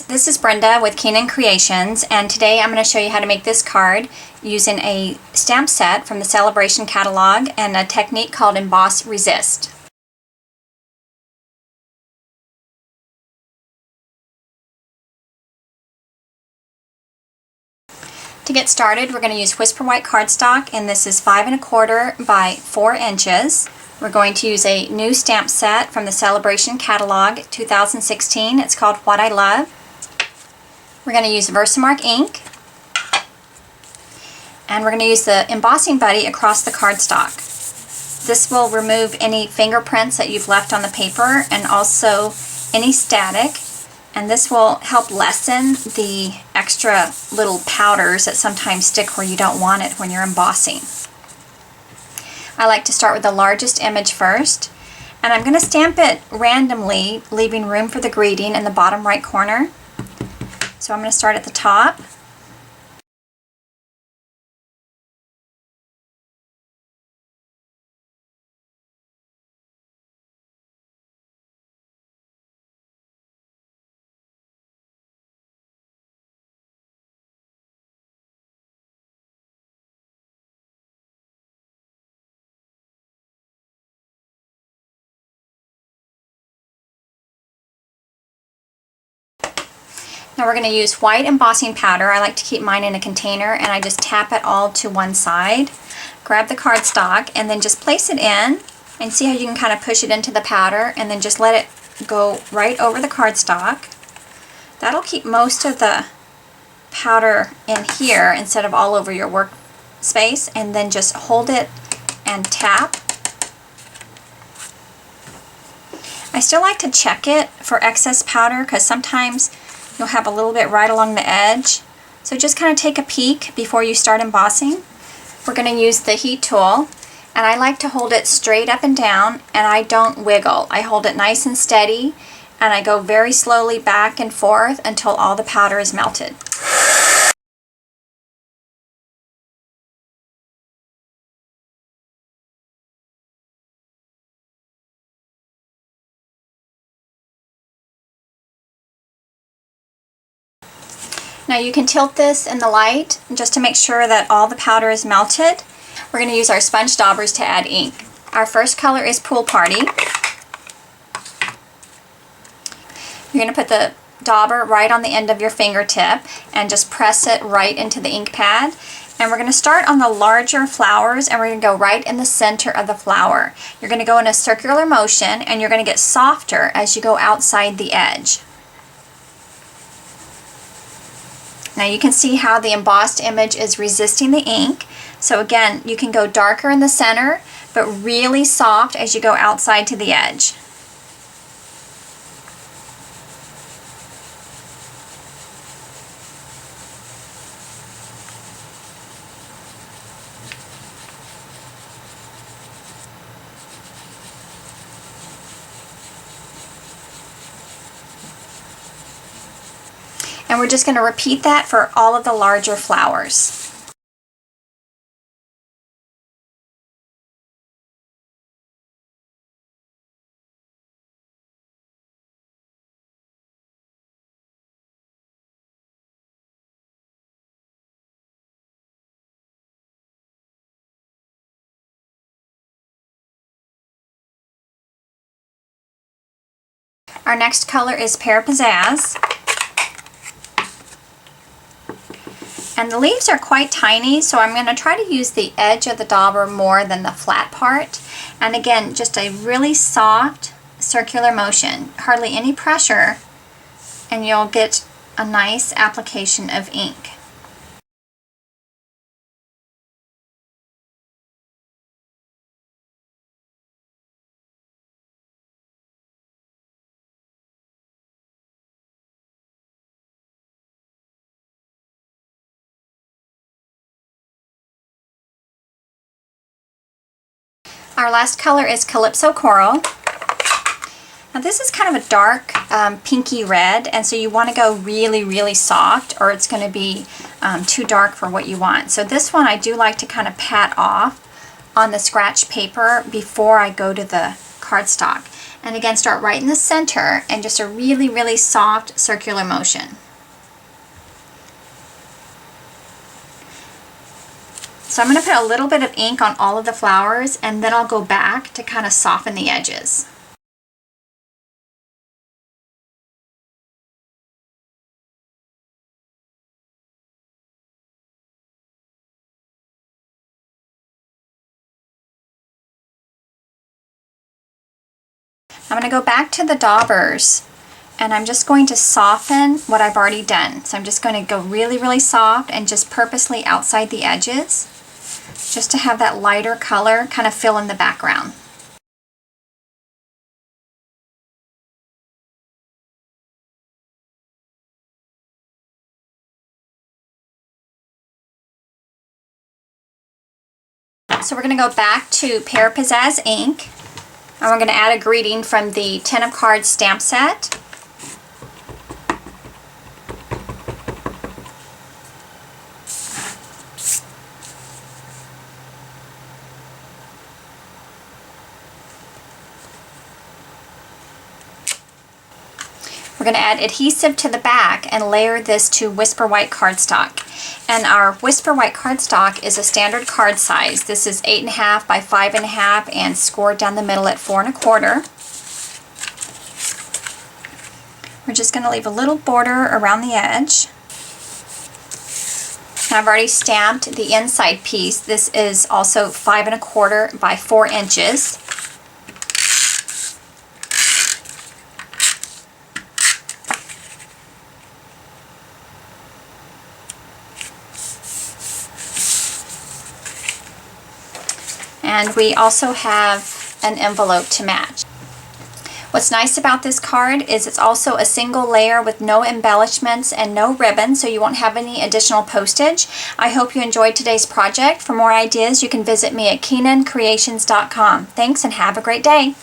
This is Brenda with Keenan Kreations, and today I'm going to show you how to make this card using a stamp set from the Sale-a-bration catalog and a technique called Emboss Resist. To get started, we're going to use Whisper White cardstock, and this is 5 1/4 by 4 inches. We're going to use a new stamp set from the Sale-a-bration catalog 2016. It's called What I Love. We're going to use Versamark ink, and we're going to use the embossing buddy across the cardstock. This will remove any fingerprints that you've left on the paper and also any static, and this will help lessen the extra little powders that sometimes stick where you don't want it when you're embossing. I like to start with the largest image first, and I'm going to stamp it randomly, leaving room for the greeting in the bottom right corner. So I'm going to start at the top. Now we're going to use white embossing powder. I like to keep mine in a container, and I just tap it all to one side. Grab the cardstock and then just place it in, and see how you can kind of push it into the powder and then just let it go right over the cardstock. That'll keep most of the powder in here instead of all over your workspace, and then just hold it and tap. I still like to check it for excess powder because sometimes you'll have a little bit right along the edge. So just kind of take a peek before you start embossing. We're going to use the heat tool, and I like to hold it straight up and down, and I don't wiggle. I hold it nice and steady, and I go very slowly back and forth until all the powder is melted. Now you can tilt this in the light just to make sure that all the powder is melted. We're going to use our sponge daubers to add ink. Our first color is Pool Party. You're going to put the dauber right on the end of your fingertip and just press it right into the ink pad. And we're going to start on the larger flowers, and we're going to go right in the center of the flower. You're going to go in a circular motion, and you're going to get softer as you go outside the edge. Now you can see how the embossed image is resisting the ink. So again, you can go darker in the center, but really soft as you go outside to the edge. And we're just going to repeat that for all of the larger flowers. Our next color is Pear Pizzazz. And the leaves are quite tiny, so I'm going to try to use the edge of the dauber more than the flat part. And again, just a really soft circular motion, hardly any pressure, and you'll get a nice application of ink. Our last color is Calypso Coral. Now this is kind of a dark pinky red, and so you want to go really, really soft, or it's going to be too dark for what you want. So this one I do like to kind of pat off on the scratch paper before I go to the cardstock. And again, start right in the center and just a really, really soft circular motion. So I'm going to put a little bit of ink on all of the flowers, and then I'll go back to kind of soften the edges. I'm going to go back to the daubers, and I'm just going to soften what I've already done. So I'm just going to go really, really soft and just purposely outside the edges, just to have that lighter color kind of fill in the background. So we're going to go back to Pear Pizzazz ink, and we're going to add a greeting from the 10 of Cards stamp set. We're going to add adhesive to the back and layer this to Whisper White cardstock. And our Whisper White cardstock is a standard card size. This is 8.5 by 5.5 and scored down the middle at 4 1/4. We're just going to leave a little border around the edge. And I've already stamped the inside piece. This is also 5 1/4 by 4 inches. And we also have an envelope to match. What's nice about this card is it's also a single layer with no embellishments and no ribbon, so you won't have any additional postage. I hope you enjoyed today's project. For more ideas, you can visit me at KeenanCreations.com. Thanks and have a great day.